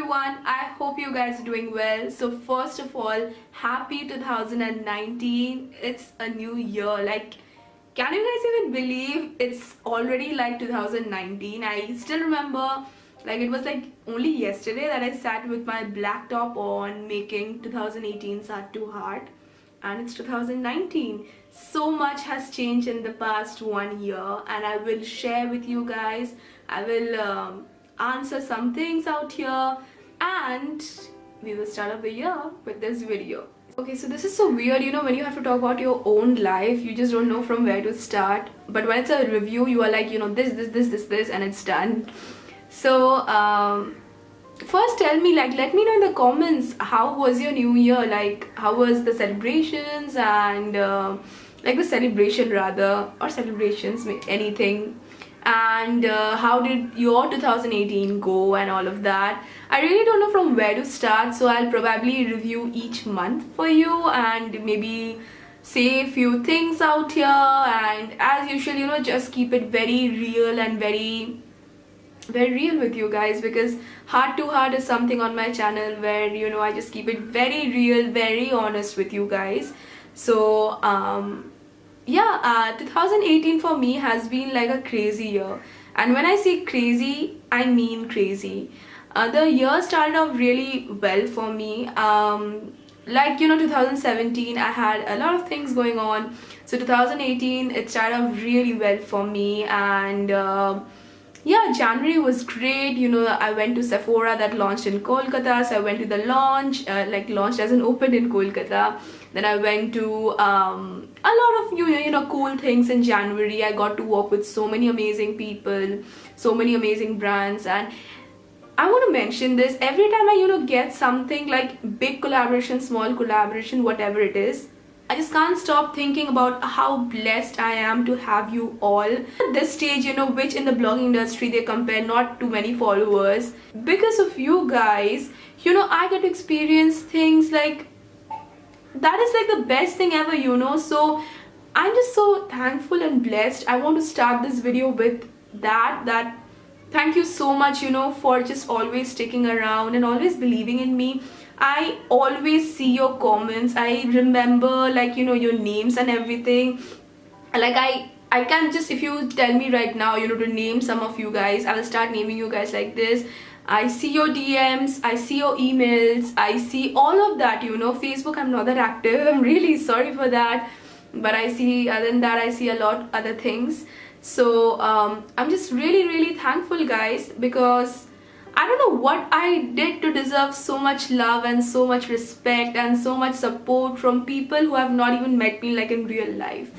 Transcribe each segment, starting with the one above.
everyone, I hope you guys are doing well. So first of all, happy 2019. It's a new year. Like, can you guys even believe it's already like 2019? I still remember, like, it was like only yesterday that I sat with my black top on making 2018 Sad to Heart, and it's 2019. So much has changed in the past 1 year, and I will share with you guys. I will answer some things out here, and we will start off the year with this video. Okay, so this is so weird, you know, when you have to talk about your own life, you just don't know from where to start. But when it's a review, you are like, you know, this, and it's done. So first tell me, like, let me know in the comments, how was your new year? Like, how was the celebrations and like the celebration rather, or celebrations, anything, and how did your 2018 go and all of that. I really don't know from where to start, so I'll probably review each month for you and maybe say a few things out here, and as usual, you know, just keep it very real and very real with you guys, because heart to heart is something on my channel where, you know, I just keep it very real, very honest with you guys. So yeah, 2018 for me has been like a crazy year, and when I say crazy, I mean crazy. The year started off really well for me. Like, you know, 2017 I had a lot of things going on, so 2018 it started off really well for me, and yeah, January was great. You know, I went to Sephora that launched in Kolkata, so I went to the launch, like launched as an open in Kolkata. Then I went to a lot of you know cool things in January. I got to work with so many amazing people, so many amazing brands, and I want to mention this every time I get something like big collaboration, small collaboration, whatever it is. I just can't stop thinking about how blessed I am to have you all. At this stage, you know, which in the blogging industry they compare not too many followers. Because of you guys, you know, I get to experience things like that is like the best thing ever, you know. So I'm just so thankful and blessed. I want to start this video with that thank you so much, you know, for just always sticking around and always believing in me. I always see your comments. I remember, like, you know, your names and everything. Like, I can just, if you tell me right now, you know, to name some of you guys, I will start naming you guys like this. I see your DMs, I see your emails, I see all of that, you know. Facebook, I'm not that active, I'm really sorry for that, but I see, other than that, I see a lot other things. So I'm just really thankful, guys, because I don't know what I did to deserve so much love and so much respect and so much support from people who have not even met me like in real life,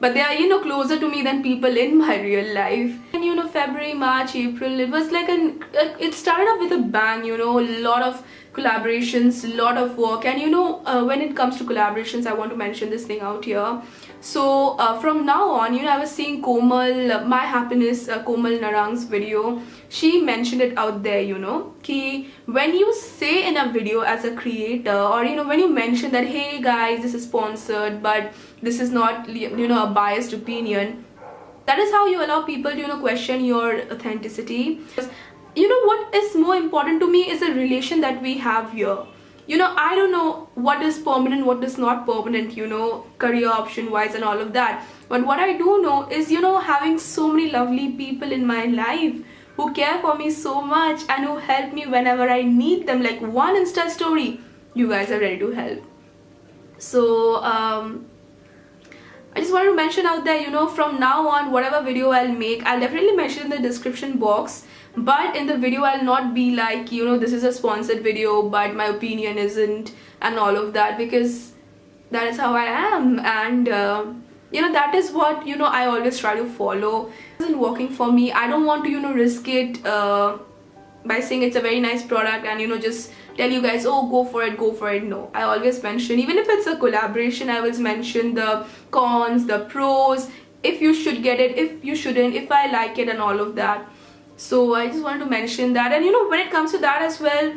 but they are, you know, closer to me than people in my real life. And you know, February, March, April, it was like it started off with a bang, you know, a lot of collaborations, a lot of work. And you know, when it comes to collaborations, I want to mention this thing out here. So from now on, you know, I was seeing Komal, My Happiness, Komal Narang's video. She mentioned it out there, you know, ki when you say in a video as a creator, or you know, when you mention that, hey guys, this is sponsored, but this is not, you know, a biased opinion, that is how you allow people to, you know, question your authenticity. You know, what is more important to me is the relation that we have here. You know, I don't know what is permanent, what is not permanent, you know, career option wise and all of that, but what I do know is, you know, having so many lovely people in my life who care for me so much and who help me whenever I need them. Like one Insta story, you guys are ready to help. So I just wanted to mention out there, you know, from now on, whatever video I'll make, I'll definitely mention in the description box, but in the video I'll not be like, you know, this is a sponsored video but my opinion isn't, and all of that, because that is how I am. And you know, that is what, you know, I always try to follow. It isn't working for me. I don't want to, you know, risk it by saying it's a very nice product and, you know, just tell you guys, oh, go for it. No, I always mention, even if it's a collaboration, I always mention the cons, the pros, if you should get it, if you shouldn't, if I like it, and all of that. So I just wanted to mention that. And you know, when it comes to that as well,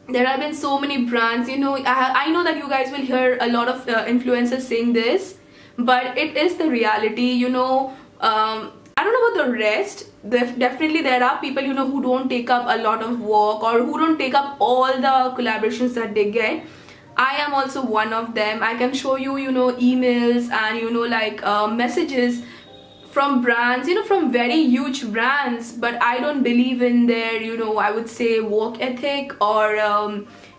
there have been so many brands, you know, I know that you guys will hear a lot of influencers saying this, but it is the reality, you know. I don't know about the rest, definitely there are people, you know, who don't take up a lot of work or who don't take up all the collaborations that they get. I am also one of them. I can show you, you know, emails and, you know, like messages from brands, you know, from very huge brands, but I don't believe in their, you know, I would say work ethic or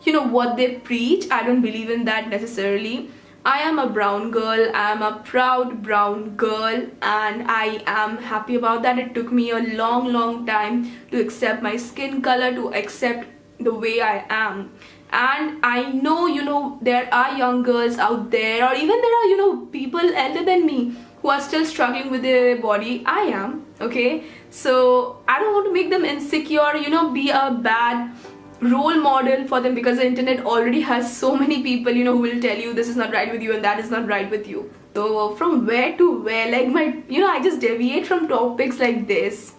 you know, what they preach. I don't believe in that necessarily. I am a brown girl, I am a proud brown girl, and I am happy about that. It took me a long time to accept my skin color, to accept the way I am. And I know, you know, there are young girls out there, or even there are, you know, people elder than me who are still struggling with their body. I am, okay? So I don't want to make them insecure, you know, be a bad role model for them, because the internet already has so many people, you know, who will tell you this is not right with you and that is not right with you. So from where to where, like my, you know, I just deviate from topics like this.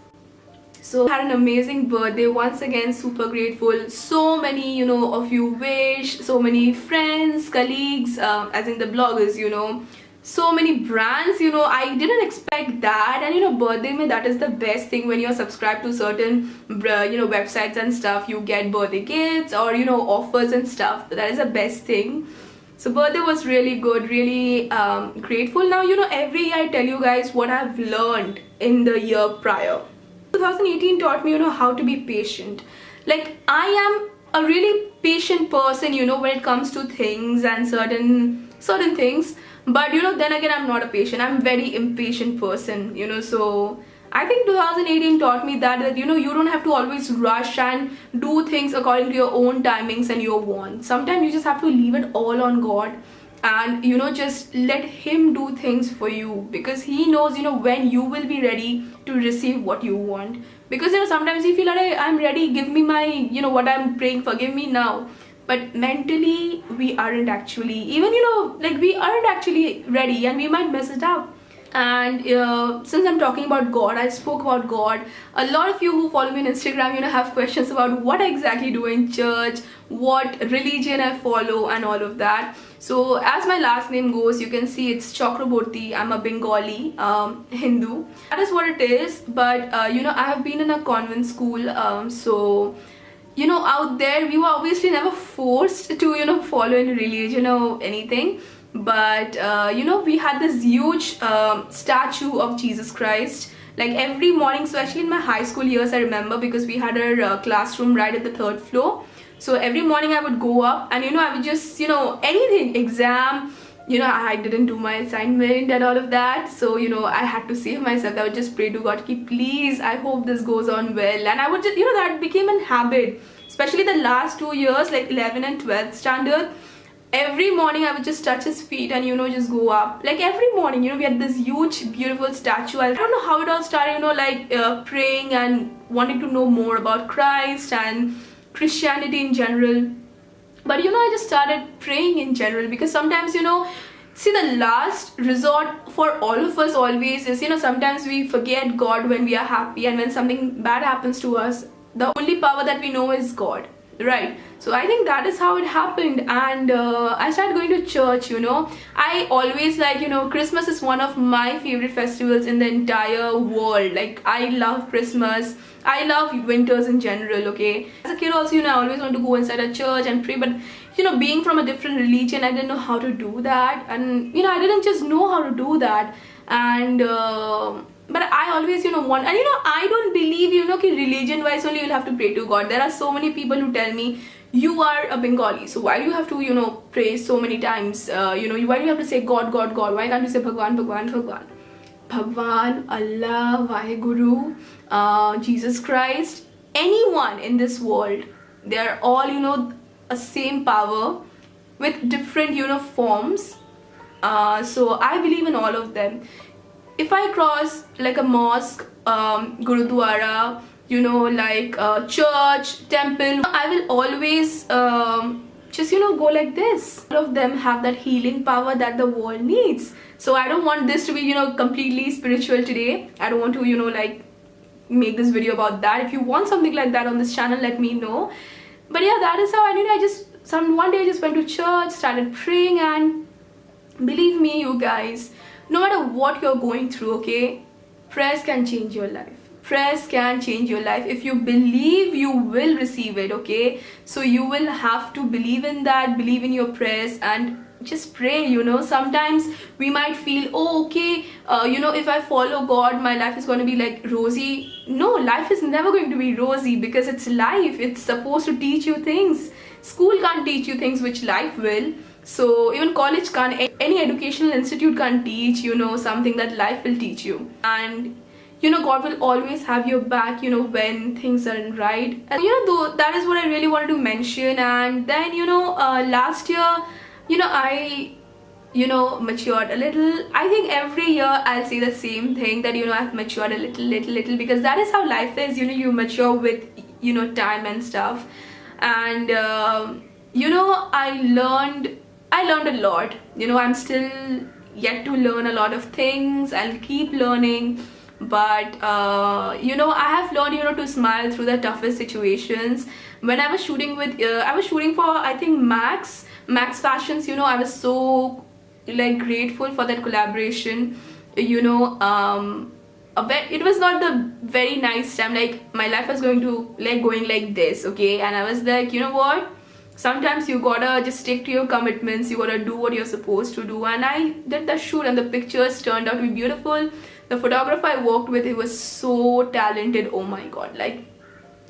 So I had an amazing birthday once again, super grateful. So many, you know, of you wish, so many friends, colleagues, as in the bloggers, you know, so many brands, you know, I didn't expect that. And you know, birthday mein, that is the best thing. When you're subscribed to certain you know, websites and stuff, you get birthday gifts or, you know, offers and stuff. That is the best thing. So birthday was really good, really grateful. Now, you know, every year I tell you guys what I've learned in the year prior. 2018 taught me, you know, how to be patient. Like, I am a really patient person, you know, when it comes to things and certain things. But you know, then again, I'm not a patient, I'm a very impatient person, you know. So I think 2018 taught me that you know, you don't have to always rush and do things according to your own timings and your wants. Sometimes you just have to leave it all on God and, you know, just let Him do things for you, because He knows, you know, when you will be ready to receive what you want. Because you know, sometimes you feel like, I'm ready, give me my, you know, what I'm praying for, give me now. But mentally, we aren't actually, even, you know, like we aren't actually ready, and we might mess it up. And since I'm talking about God, I spoke about God. A lot of you who follow me on Instagram, you know, have questions about what I exactly do in church, what religion I follow and all of that. So as my last name goes, you can see it's Chakraborty. I'm a Bengali Hindu. That is what it is. But you know, I have been in a convent school, so you know, out there we were obviously never forced to, you know, follow any religion or anything. But you know, we had this huge statue of Jesus Christ. Like every morning, especially in my high school years, I remember, because we had our classroom right at the 3rd floor. So every morning I would go up and, you know, I would just, you know, anything, exam, you know, I didn't do my assignment and all of that. So, you know, I had to save myself. I would just pray to God, please, I hope this goes on well. And I would just, you know, that became a habit, especially the last 2 years, like 11th and 12th standard. Every morning I would just touch his feet and, you know, just go up. Like every morning, you know, we had this huge, beautiful statue. I don't know how it all started, you know, like praying and wanting to know more about Christ and Christianity in general. But you know, I just started praying in general, because sometimes, you know, see, the last resort for all of us always is, you know, sometimes we forget God when we are happy, and when something bad happens to us, the only power that we know is God, right? So I think that is how it happened. And I started going to church, you know. I always, like, you know, Christmas is one of my favorite festivals in the entire world. Like, I love Christmas, I love winters in general, okay? As a kid also, you know, I always want to go inside a church and pray, but you know, being from a different religion, I didn't know how to do that. And you know, I didn't just know how to do that. And but I always, you know, want, and you know, I don't believe, you know, कि religion wise only you'll have to pray to God. There are so many people who tell me, you are a Bengali, so why do you have to, you know, pray so many times? You know, why do you have to say God, God, God? Why can't you say Bhagwan, Bhagwan, Bhagwan? Bhagwan, Allah, Vaheguru, Jesus Christ, anyone in this world, they are all, you know, a same power with different, you know, forms. So I believe in all of them. If I cross like a mosque, Gurudwara, you know, like church, temple, I will always just, you know, go like this. All of them have that healing power that the world needs. So I don't want this to be, you know, completely spiritual today. I don't want to, you know, like make this video about that. If you want something like that on this channel, let me know. But yeah, that is how I did. I just, one day I just went to church, started praying, and believe me, you guys, no matter what you're going through, okay, prayers can change your life. prayers can change your life. If you believe, you will receive it, okay? So you will have to believe in that, believe in your prayers, and just pray, you know. Sometimes we might feel, oh, okay, you know, if I follow God, my life is going to be like rosy. No, life is never going to be rosy, because it's life. It's supposed to teach you things. School can't teach you things which life will. So even college can't, any educational institute can't teach, you know, something that life will teach you. And you know, God will always have your back, you know, when things aren't right. And you know, though, that is what I really wanted to mention. And then, you know, last year, you know, I, you know, matured a little. I think every year I'll say the same thing, that, you know, I've matured a little, because that is how life is. You know, you mature with, you know, time and stuff. And you know, I learned a lot. You know, I'm still yet to learn a lot of things. I'll keep learning. But you know, I have learned, you know, to smile through the toughest situations. When I was shooting with I was shooting for, I think, Max Fashions, you know, I was so like grateful for that collaboration. You know, it was not the very nice time, like my life was going like this, okay? And I was like, you know what, sometimes you gotta just stick to your commitments, you gotta do what you're supposed to do. And I did the shoot, and the pictures turned out to be beautiful. The photographer I worked with, he was so talented. Oh my god, like,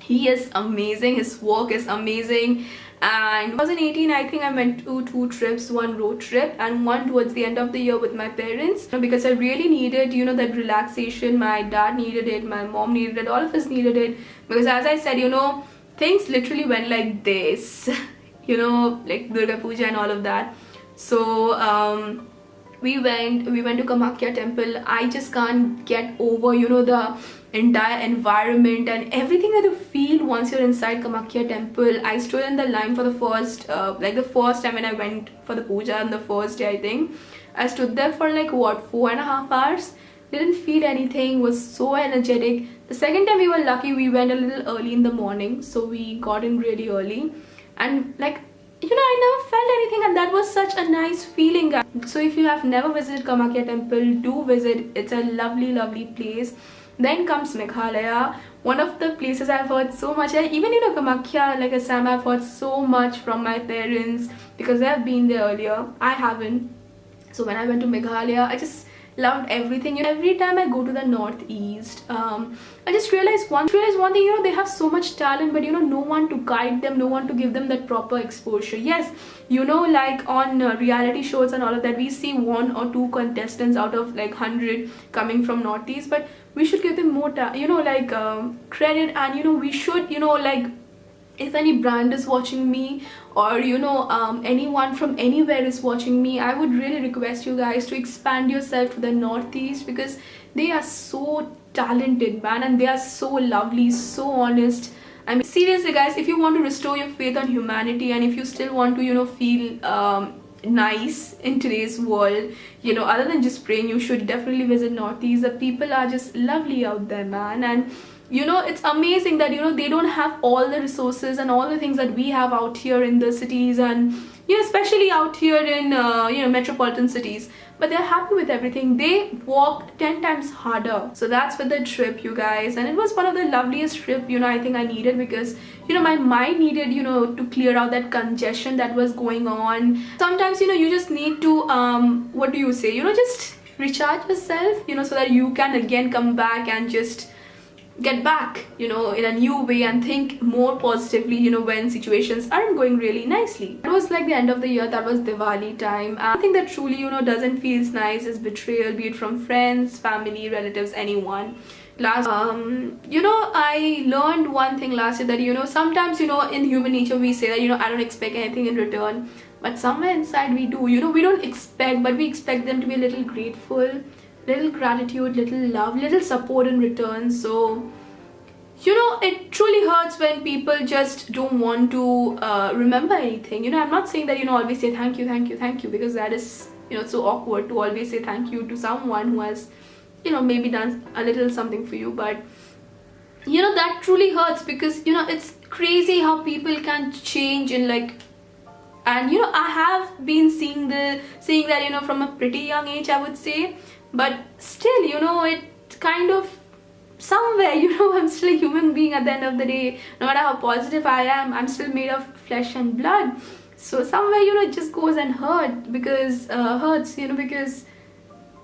he is amazing, his work is amazing. And 2018, I think I went to 2 trips, 1 road trip and 1 towards the end of the year with my parents, because I really needed, you know, that relaxation. My dad needed it, my mom needed it, all of us needed it, because as I said, you know, things literally went like this. You know, like Durga Puja and all of that. So we went to Kamakya temple. I just can't get over, you know, the entire environment and everything that you feel once you're inside Kamakya temple. I stood in the line for the first the first time when I went for the puja on the first day. I think I stood there for like what, 4.5 hours. Didn't feel anything, was so energetic. The second time we were lucky, we went a little early in the morning, so we got in really early. And like, you know, I never felt anything, and that was such a nice feeling, guys. So if you have never visited Kamakya temple, do visit. It's a lovely place. Then comes Meghalaya, one of the places I've heard so much. Even, you know, Kamakya, like Assam, I've heard so much from my parents, because I've been there earlier. I haven't. So when I went to Meghalaya, I just loved everything. You know, every time I go to the northeast, I just realized one thing, you know, they have so much talent, but you know, no one to guide them, no one to give them that proper exposure. Yes, you know, like on reality shows and all of that, we see 1 or 2 contestants out of like 100 coming from northeast, but we should give them more you know, like credit. And you know, we should, you know, like, if any brand is watching me, or you know, anyone from anywhere is watching me, I would really request you guys to expand yourself to the northeast, because they are so talented, man, and they are so lovely, so honest. I mean, seriously guys, if you want to restore your faith on humanity, and if you still want to, you know, feel nice in today's world, you know, other than just praying, you should definitely visit northeast. The people are just lovely out there, man. And you know, it's amazing that, you know, they don't have all the resources and all the things that we have out here in the cities, and you know, especially out here in you know, metropolitan cities, but they're happy with everything. They walked 10 times harder. So that's with the trip, you guys, and it was one of the loveliest trip, you know, I think I needed, because you know, my mind needed, you know, to clear out that congestion that was going on. Sometimes, you know, you just need to what do you say, you know, just recharge yourself, you know, so that you can again come back and just get back, you know, in a new way, and think more positively, you know, when situations aren't going really nicely. It was like the end of the year, that was Diwali time. I think that truly, you know, doesn't feel nice is betrayal, be it from friends, family, relatives, anyone. Last you know, I learned one thing last year, that you know, sometimes, you know, in human nature we say that, you know, I don't expect anything in return, but somewhere inside we do. You know, we don't expect, but we expect them to be a little grateful, little gratitude, little love, little support in return. So you know, it truly hurts when people just don't want to remember anything. You know, I'm not saying that, you know, always say thank you, because that is, you know, so awkward to always say thank you to someone who has, you know, maybe done a little something for you. But you know, that truly hurts, because you know, it's crazy how people can change in like, and you know, I have been seeing that, you know, from a pretty young age, I would say. But still, you know, it kind of somewhere, you know, I'm still a human being at the end of the day. No matter how positive I am, I'm still made of flesh and blood. So somewhere, you know, it just goes and hurts, you know, because,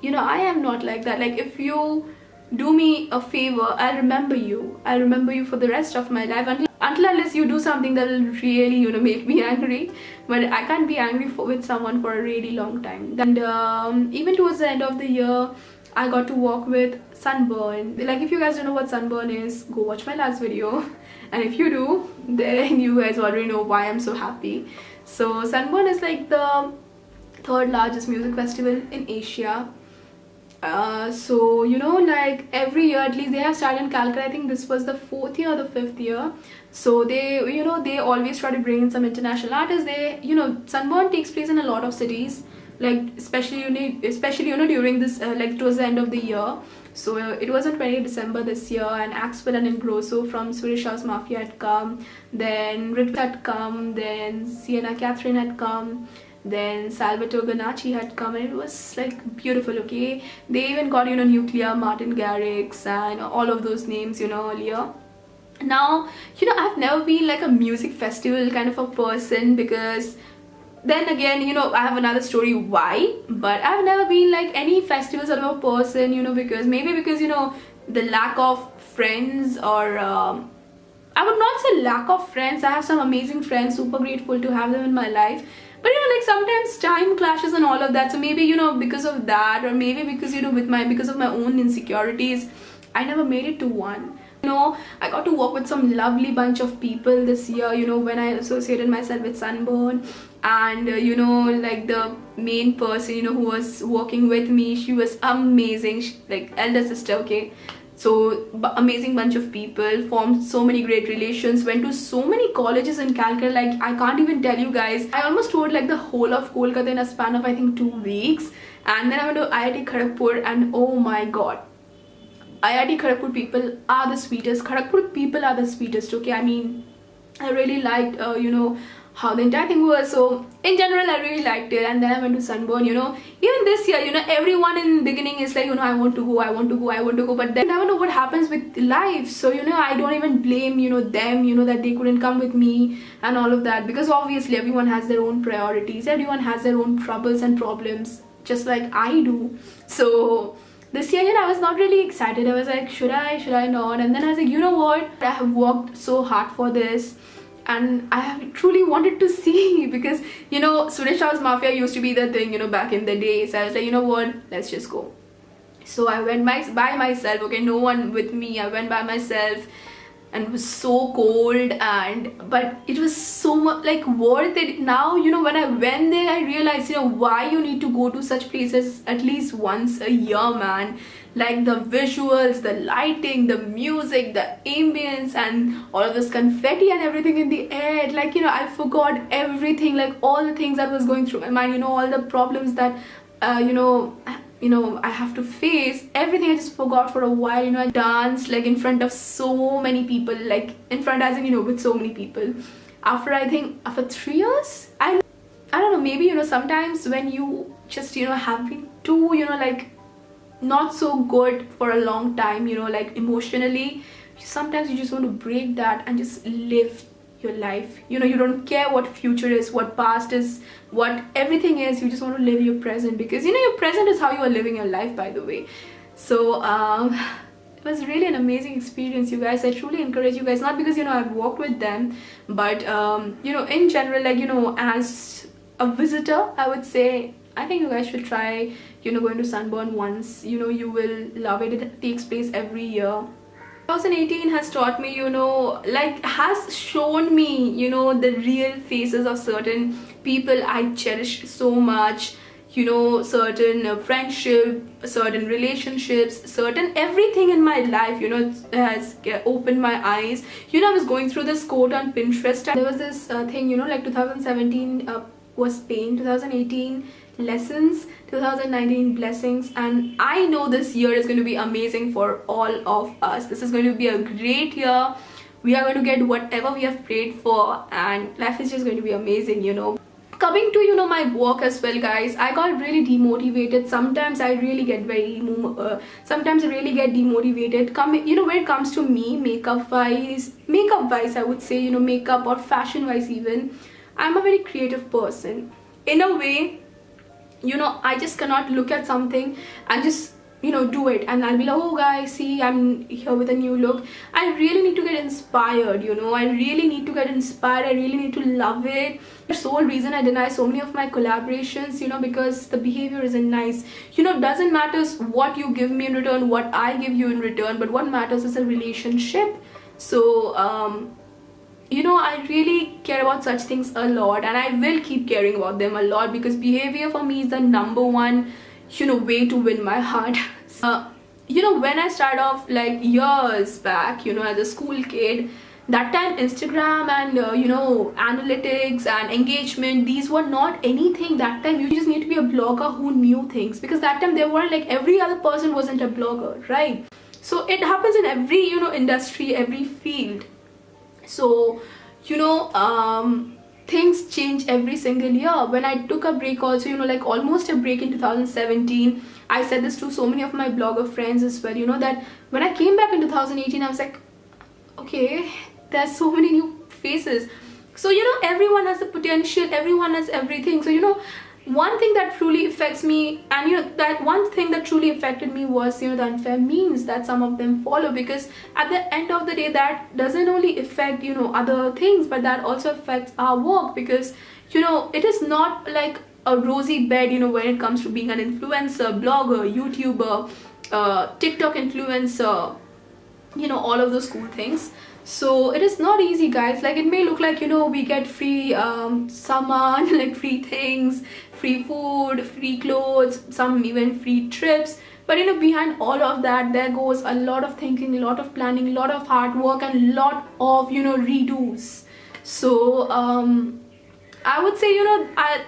you know, I am not like that. Like, if you do me a favor, I'll remember you. I'll remember you for the rest of my life, until unless you do something that will really, you know, make me angry. But I can't be angry with someone for a really long time. And even towards the end of the year, I got to walk with sunburn. Like, if you guys don't know what sunburn is, go watch my last video. And if you do, then you guys already know why I'm so happy. So sunburn is like the third largest music festival in Asia. So, you know, like every year, at least they have started in Calcutta. I think this was the 4th year or the 5th year. So they, you know, they always try to bring in some international artists. They, you know, sunburn takes place in a lot of cities, like especially you know, during this like towards the end of the year. So it was on 20th December this year, and Axwell and Ingrosso from Swedish House Mafia had come, then Rit had come, then Sienna Catherine had come, then Salvatore Ganacci had come, and it was like beautiful. Okay, they even got, you know, Nuclear, Martin Garrix, and all of those names, you know, earlier. Now, you know, I've never been like a music festival kind of a person, because then again, you know, I have another story why, but I've never been like any festival sort of a person, you know, because maybe because, you know, the lack of friends, or I would not say lack of friends. I have some amazing friends, super grateful to have them in my life. But, you know, like sometimes time clashes and all of that. So maybe, you know, because of that, or maybe because, you know, because of my own insecurities, I never made it to one. You know, I got to work with some lovely bunch of people this year, you know, when I associated myself with Sunburn. And you know, like the main person, you know, who was working with me, she was amazing. Like elder sister, okay. So amazing bunch of people, formed so many great relations, went to so many colleges in Calcutta. Like, I can't even tell you guys. I almost toured like the whole of Kolkata in a span of I think 2 weeks. And then I went to IIT Kharagpur, and oh my god, IIT Kharagpur people are the sweetest. Kharagpur people are the sweetest, okay. I mean, I really liked you know, how the entire thing was. So in general, I really liked it. And then I went to Sunburn, you know. Even this year, you know, everyone in the beginning is like, you know, I want to go, but then you never know what happens with life. So, you know, I don't even blame, you know, them, you know, that they couldn't come with me and all of that, because obviously everyone has their own priorities, everyone has their own troubles and problems, just like I do. So this year, you know, I was not really excited. I was like, should I not? And then I was like, you know what, I have worked so hard for this, and I have truly wanted to see, because, you know, Swedish House Mafia used to be the thing, you know, back in the day. So I was like, you know what, let's just go. So I went by myself, okay, no one with me. I went by myself, and it was so cold, but it was so much like worth it. Now, you know, when I went there, I realized, you know, why you need to go to such places at least once a year, man. Like the visuals, the lighting, the music, the ambience, and all of this confetti and everything in the air. Like, you know, I forgot everything, like all the things that was going through my mind, you know, all the problems that you know, I have to face. Everything I just forgot for a while. You know, I danced like in front of so many people, like in front as in, you know, with so many people. I think after 3 years, I don't know, maybe, you know, sometimes when you just, you know, have been too, you know, like not so good for a long time, you know, like emotionally, sometimes you just want to break that and just live your life. You know, you don't care what future is, what past is, what everything is. You just want to live your present, because, you know, your present is how you are living your life, by the way. So it was really an amazing experience, you guys. I truly encourage you guys, not because, you know, I've walked with them, but you know, in general, like, you know, as a visitor, I would say I think you guys should try, you know, going to Sunburn once. You know, you will love it. It takes place every year. 2018 has taught me, you know, like has shown me, you know, the real faces of certain people I cherish so much. You know, certain friendship, certain relationships, certain everything in my life, you know, has opened my eyes. You know, I was going through this quote on Pinterest, and there was this thing, you know, like 2017 was pain, 2018 lessons, 2019 blessings. And I know this year is going to be amazing for all of us. This is going to be a great year. We are going to get whatever we have prayed for, and life is just going to be amazing, you know. coming to my work as well, guys, I got really demotivated. Sometimes I really get sometimes I really get demotivated when it comes to me, makeup wise, I would say, makeup or fashion wise. Even I'm a very creative person in a way. I just cannot look at something and just do it, and I'll be like, oh guys, see, I'm here with a new look. I really need to get inspired. I really need to get inspired. I really need to love it. The sole reason I deny so many of my collaborations, because the behavior isn't nice. Doesn't matter what you give me in return, what I give you in return, but what matters is a relationship. So I really care about such things a lot, and I will keep caring about them a lot, because behavior for me is the number one way to win my heart. When I started off like years back, as a school kid, that time Instagram and analytics and engagement, these were not anything. That time you just need to be a blogger who knew things, because that time there weren't, like, every other person wasn't a blogger, right? So it happens in every industry, every field. So things change every single year. When I took a break also, like almost a break in 2017, I said this to so many of my blogger friends as well, that when I came back in 2018, I was like, okay, there's so many new faces. So everyone has the potential, everyone has everything. So one thing that truly affects me, and that one thing that truly affected me was the unfair memes that some of them follow, because at the end of the day, that doesn't only affect other things, but that also affects our work, because it is not like a rosy bed when it comes to being an influencer, blogger, YouTuber, TikTok influencer, all of those cool things. So it is not easy, guys. Like, it may look like we get free saman, like free things, free food, free clothes, some even free trips, but behind all of that there goes a lot of thinking, a lot of planning, a lot of hard work, and a lot of redos. So I would say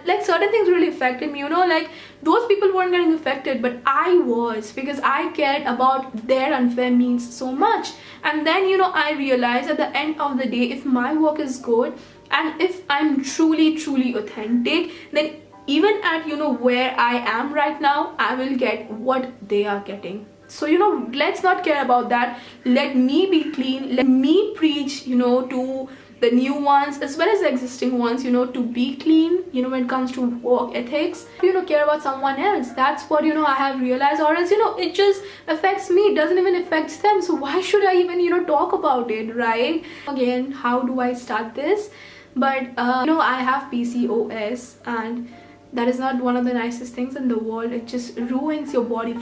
like certain things really affected me. Like, those people weren't getting affected, but I was, because I cared about their unfair memes so much. And then I realized at the end of the day, if my work is good and if I'm truly authentic, then even at where I am right now, I will get what they are getting. So let's not care about that. Let me be clean, let me preach to the new ones as well as the existing ones, to be clean when it comes to work ethics. Care about someone else. That's what I have realized. Or else it just affects me, it doesn't even affect them. So why should I even talk about it, right? Again, how do I start this? But I have PCOS, and that is not one of the nicest things in the world. It just ruins your body it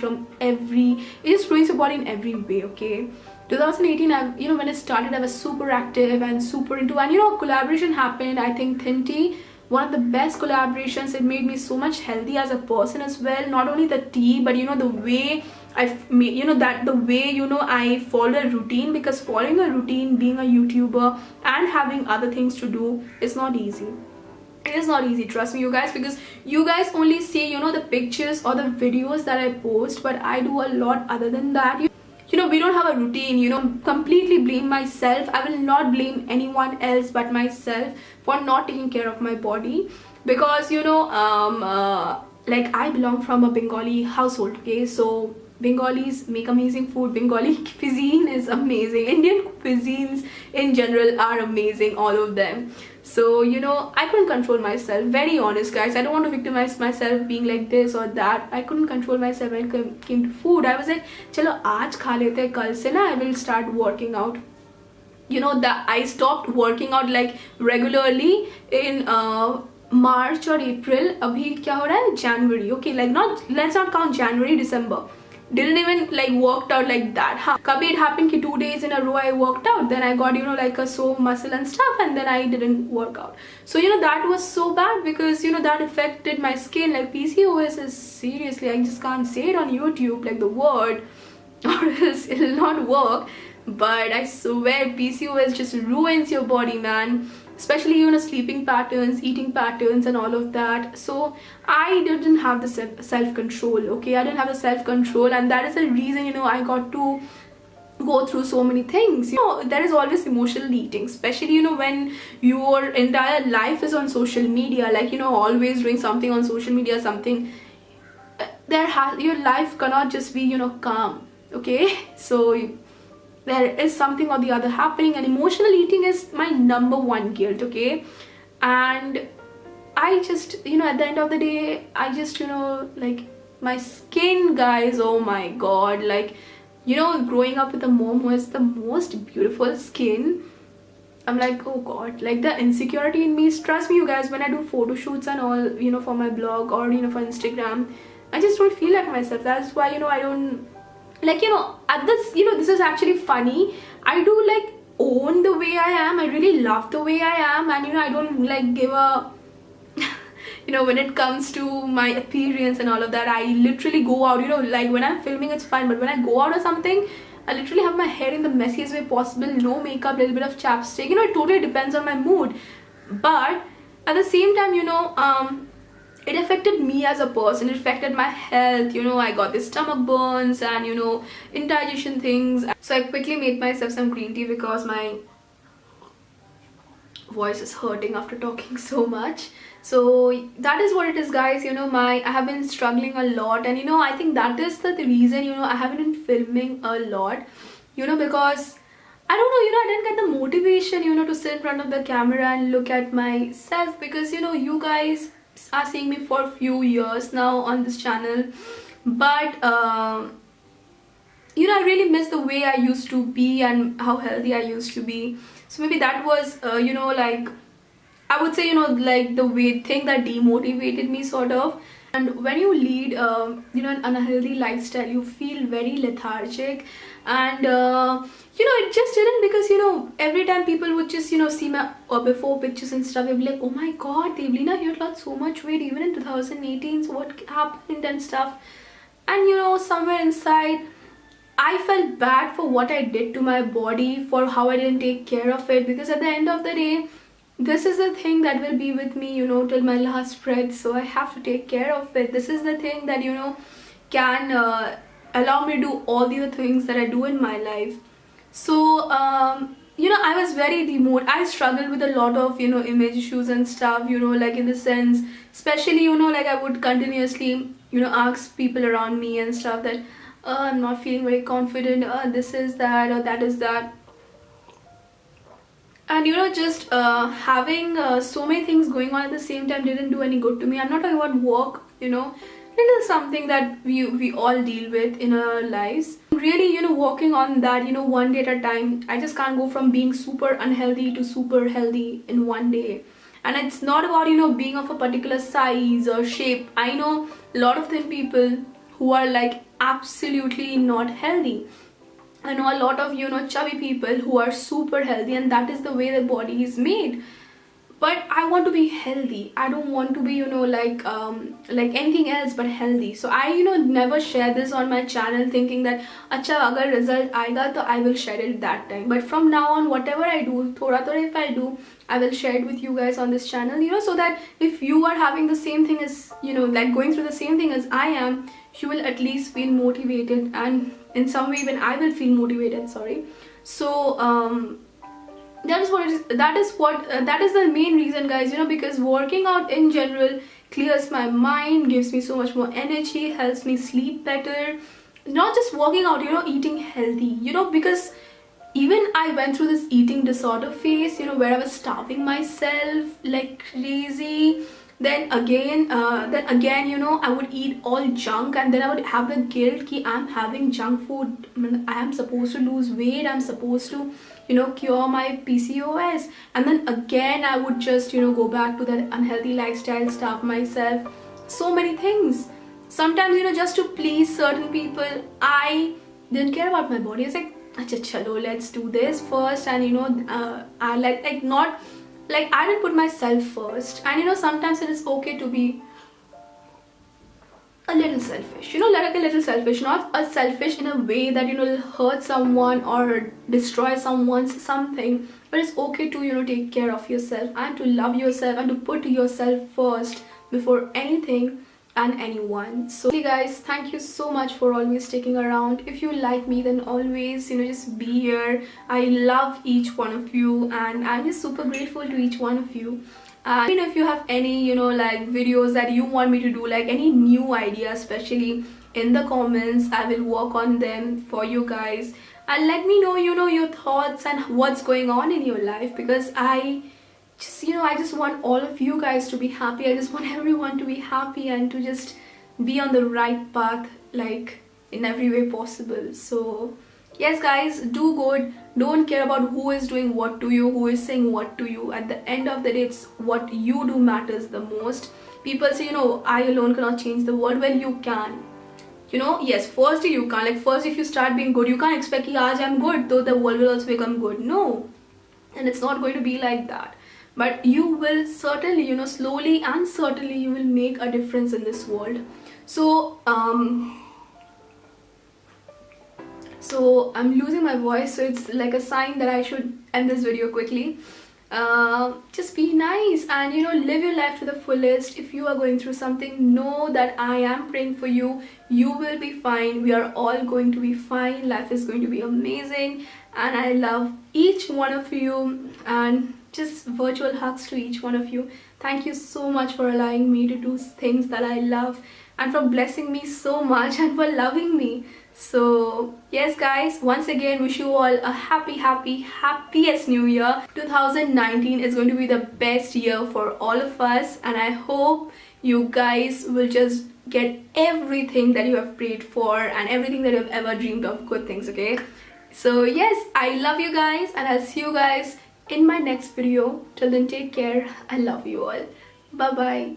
just ruins your body in every way. Okay, 2018, when I started, I was super active and super into, and collaboration happened. I think Thin Tea, one of the best collaborations. It made me so much healthy as a person as well. Not only the tea, but the way I made, the way I follow a routine, because following a routine, being a YouTuber and having other things to do is not easy. It is not easy, trust me, you guys, because you guys only see the pictures or the videos that I post, but I do a lot other than that. We don't have a routine. Completely blame myself. I will not blame anyone else but myself for not taking care of my body, because like, I belong from a Bengali household. Okay, so Bengalis make amazing food. Bengali cuisine is amazing. Indian cuisines in general are amazing, all of them. So I couldn't control myself, very honest, guys. I don't want to victimize myself being like this or that. I couldn't control myself when it came to food. I was like, chalo aaj kha lete hain, kal se na I will start working out. That I stopped working out like regularly in March or April. Abhi kya ho raha hai? January. Okay, like, let's not count January, December. Didn't even like worked out like that. Kabhi it happened ki 2 days in a row I worked out, then I got like a sore muscle and stuff, and then I didn't work out. So that was so bad, because that affected my skin. Like, PCOS is, seriously, I just can't say it on YouTube, like the word, or else it'll not work. But I swear, PCOS just ruins your body, man. Especially sleeping patterns, eating patterns, and all of that. So I didn't have the self-control. Okay, I didn't have the self-control, and that is the reason I got to go through so many things. You know, there is always emotional eating, especially, you know, when your entire life is on social media, like, you know, always doing something on social media, something. Your life cannot just be, you know, calm, okay? So there is something or the other happening, and emotional eating is my #1 guilt, okay? And I just, you know, at the end of the day, I just, you know, like, my skin, guys, oh my god, like, you know, growing up with a mom who has the most beautiful skin, I'm like, oh god, like, the insecurity in me, trust me, you guys, when I do photo shoots and all, you know, for my blog or, you know, for Instagram, I just don't feel like myself. That's why, you know, I don't, like, you know, at this, you know, this is actually funny, I do, like, own the way I am. I really love the way I am, and, you know, I don't, like, give a you know, when it comes to my appearance and all of that, I literally go out, you know, like, when I'm filming it's fine, but when I go out or something, I literally have my hair in the messiest way possible, no makeup, little bit of chapstick, you know, it totally depends on my mood. But at the same time, you know, it affected me as a person, it affected my health, you know, I got this stomach burns and, you know, indigestion things. So I quickly made myself some green tea because my voice is hurting after talking so much. So that is what it is, guys. You know, I have been struggling a lot, and, you know, I think that is the reason, you know, I haven't been filming a lot, you know, because I don't know, you know, I didn't get the motivation, you know, to sit in front of the camera and look at myself, because, you know, you guys are seeing me for a few years now on this channel, but you know, I really miss the way I used to be and how healthy I used to be. So maybe that was you know, like, I would say, you know, like, the thing that demotivated me, sort of. And when you lead you know, an unhealthy lifestyle, you feel very lethargic, and you know, it just didn't, because, you know, every time people would just, you know, see my before pictures and stuff, they'd be like, oh my god, Devlina, you lost so much weight even in 2018, so what happened and stuff. And, you know, somewhere inside I felt bad for what I did to my body, for how I didn't take care of it, because at the end of the day, this is the thing that will be with me, you know, till my last breath. So I have to take care of it. This is the thing that, you know, can allow me to do all the other things that I do in my life. So you know, I was very demotivated. I struggled with a lot of, you know, image issues and stuff, you know, like, in the sense, especially, you know, like, I would continuously, you know, ask people around me and stuff that I'm not feeling very confident, this is that, or that is that. And, you know, just having so many things going on at the same time didn't do any good to me. I'm not talking about work, you know, little something that we all deal with in our lives. Really, you know, working on that, you know, one day at a time. I just can't go from being super unhealthy to super healthy in one day. And it's not about, you know, being of a particular size or shape. I know a lot of thin people who are, like, absolutely not healthy. I know a lot of, you know, chubby people who are super healthy, and that is the way the body is made. But I want to be healthy. I don't want to be, you know, like anything else but healthy. So I, you know, never share this on my channel thinking that acha agar result aayega to I will share it that time. But from now on, whatever I do, thoda if I do, I will share it with you guys on this channel, you know, so that if you are having the same thing as, you know, like, going through the same thing as I am, you will at least feel motivated, and in some way even I will feel motivated, sorry. So that is what it is. That is the main reason, guys, you know, because working out in general clears my mind, gives me so much more energy, helps me sleep better. Not just working out, you know, eating healthy, you know, because even I went through this eating disorder phase, you know, where I was starving myself like crazy. Then again, you know, I would eat all junk, and then I would have the guilt that I'm having junk food. I am supposed to lose weight, I'm supposed to, you know, cure my PCOS. And then again I would just, you know, go back to that unhealthy lifestyle, starve myself, so many things. Sometimes, you know, just to please certain people, I didn't care about my body. I was like, acha chalo, let's do this first. And, you know, I like not like, I didn't put myself first. And, you know, sometimes it is okay to be a little selfish, you know, like a little selfish, not a selfish in a way that, you know, will hurt someone or destroy someone's something, but it's okay to, you know, take care of yourself and to love yourself and to put yourself first before anything. and anyone. So guys, thank you so much for always sticking around. If you like me, then always, you know, just be here. I love each one of you, and I'm just super grateful to each one of you. You know, if you have any, you know, like videos that you want me to do, like any new ideas, especially in the comments, I will work on them for you guys. And let me know, you know, your thoughts and what's going on in your life, because I just want all of you guys to be happy. I just want everyone to be happy and to just be on the right path, like in every way possible. So yes guys, do good. Don't care about who is doing what to you, who is saying what to you. At the end of the day, it's what you do matters the most. People say, you know, I alone cannot change the world. Well, you can. You know, yes, firstly you can't. Like first, if you start being good, you can't expect that I'm good, though the world will also become good. No. And it's not going to be like that. But you will certainly, you know, slowly and certainly you will make a difference in this world. So I'm losing my voice, so it's like a sign that I should end this video quickly. Just be nice and, you know, live your life to the fullest. If you are going through something, know that I am praying for you. You will be fine. We are all going to be fine. Life is going to be amazing, and I love each one of you, and just virtual hugs to each one of you. Thank you so much for allowing me to do things that I love, and for blessing me so much, and for loving me. So yes guys, once again wish you all a happiest new year. 2019 is going to be the best year for all of us, and I hope you guys will just get everything that you have prayed for and everything that you have ever dreamed of, good things. Okay, so yes, I love you guys, and I'll see you guys in my next video. Till then, take care. I love you all. Bye bye.